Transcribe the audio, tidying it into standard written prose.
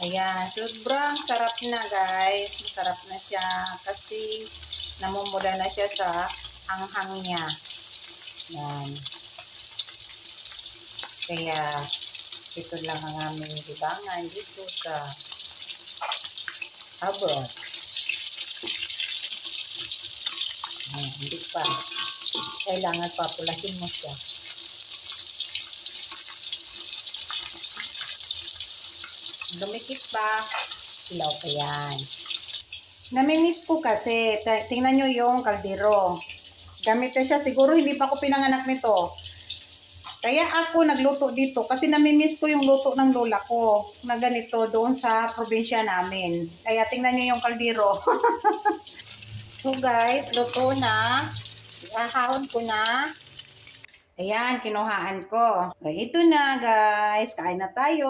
Ayan, sobrang sarap na guys. Masarap na siya kasi namumula na siya sa anghang niya. Yan. Kaya ito lang ang aming libangan dito sa abroad. Hindi pa. Kailangan papulasin mo siya. Dumikit pa. Ilaw pa yan. Namimiss ko kasi. Tingnan nyo yung kaldero. Gamit ko siya. Siguro hindi pa ako pinanganak nito. Kaya ako nagluto dito kasi namimiss ko yung luto ng lola ko na ganito doon sa probinsya namin. Kaya tingnan nyo yung kaldero. So guys, luto na. Ihahahon ko na. Ayan, kinuhaan ko. Ito na guys, kain na tayo.